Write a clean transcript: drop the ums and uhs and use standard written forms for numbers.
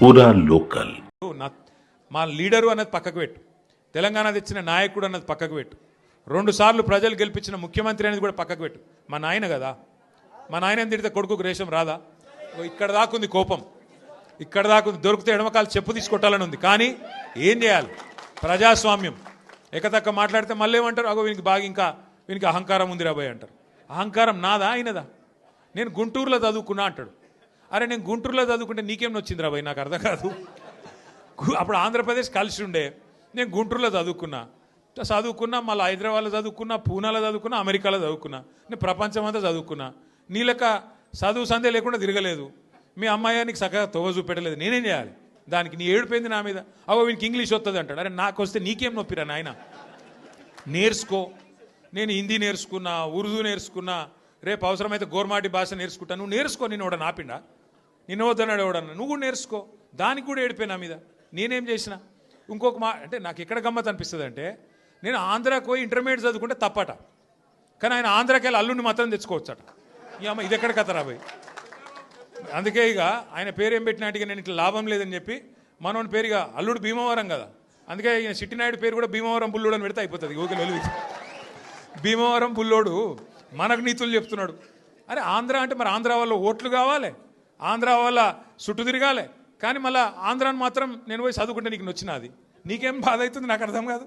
పూరా లోకల్. మా లీడరు అన్నది పక్కకు పెట్టు, తెలంగాణ తెచ్చిన నాయకుడు అన్నది పక్కకు పెట్టు, 2 సార్లు ప్రజలు గెలిపించిన ముఖ్యమంత్రి అనేది కూడా పక్కకు పెట్టు. మా నాయన కదా, మా నాయన తిడితే కొడుకుకు రేషం రాదా? ఇక్కడ దాకుంది కోపం, ఇక్కడ దాకుంది. దొరికితే ఎడమకాలు చెప్పు తీసుకొట్టాలని ఉంది. కానీ ఏం చేయాలి? ప్రజాస్వామ్యం. ఎకతక్క మాట్లాడితే మళ్ళీ ఏమంటారు? అగో వీనికి బాగా ఇంకా వీనికి అహంకారం ఉంది రాబోయ్ అంటారు. అహంకారం నాదా ఆయనదా? నేను గుంటూరులో చదువుకున్నా అంటాడు. అరే నేను గుంటూరులో చదువుకుంటే నీకేం వచ్చింది రాబోయ్? నాకు అర్థం కాదు. అప్పుడు ఆంధ్రప్రదేశ్ కలిసి ఉండే, నేను గుంటూరులో చదువుకున్నా, మళ్ళీ హైదరాబాద్లో చదువుకున్నా, పూనాలో చదువుకున్నా, అమెరికాలో చదువుకున్నా, నేను ప్రపంచం అంతా చదువుకున్నా. నీ లెక్క చదువు సందే లేకుండా తిరగలేదు. మీ అమ్మాయి నీకు చక్కగా తోవ చూపెట్టలేదు. నేనేం చేయాలి దానికి? నీ ఏడిపోయింది నా మీద. అవో వీనికి ఇంగ్లీష్ వస్తుంది అంటాడు. అరే నాకు వస్తే నీకేం నొప్పిరా నాయన? నేర్చుకో. నేను హిందీ నేర్చుకున్నా, ఉర్దూ నేర్చుకున్నా, రేపు అవసరమైతే గోర్మాటి భాష నేర్చుకుంటా. నువ్వు నేర్చుకో. నేను ఎవడన్నా ఆపిండా? నిన్ను వద్దన్నాడు ఎవడన్నా? నువ్వు కూడా నేర్చుకో. దానికి కూడా ఏడిపోయి నా మీద. నేనేం చేసిన? ఇంకొక అంటే నాకు ఎక్కడ గమ్మత్ అనిపిస్తుంది అంటే, నేను ఆంధ్రాకి పోయి ఇంటర్మీడియట్ చదువుకుంటే తప్పట, కానీ ఆయన ఆంధ్రాకి వెళ్ళి అల్లుడిని మాత్రం తెచ్చుకోవచ్చట. ఈ అమ్మ ఇది ఎక్కడ కథరా పోయి? అందుకే ఇక ఆయన పేరు ఏం పెట్టినట్టుగా నేను ఇట్లా లాభం లేదని చెప్పి మనోని పేరుగా అల్లుడు భీమవరం కదా, అందుకే ఈయన చిట్టినాయుడు పేరు కూడా భీమవరం బుల్లోడు అని పెడితే అయిపోతుంది. ఓకే వెలుగు భీమవరం బుల్లోడు మనకు నీతులు చెప్తున్నాడు. అరే ఆంధ్ర అంటే మరి ఆంధ్ర వాళ్ళ ఓట్లు కావాలి, ఆంధ్ర వాళ్ళ చుట్టూ తిరగాలి. కానీ మళ్ళీ ఆంధ్రాని మాత్రం నేను పోయి చదువుకుంటే నీకు నచ్చినది. నీకేం బాధ అవుతుంది? నాకు అర్థం కాదు.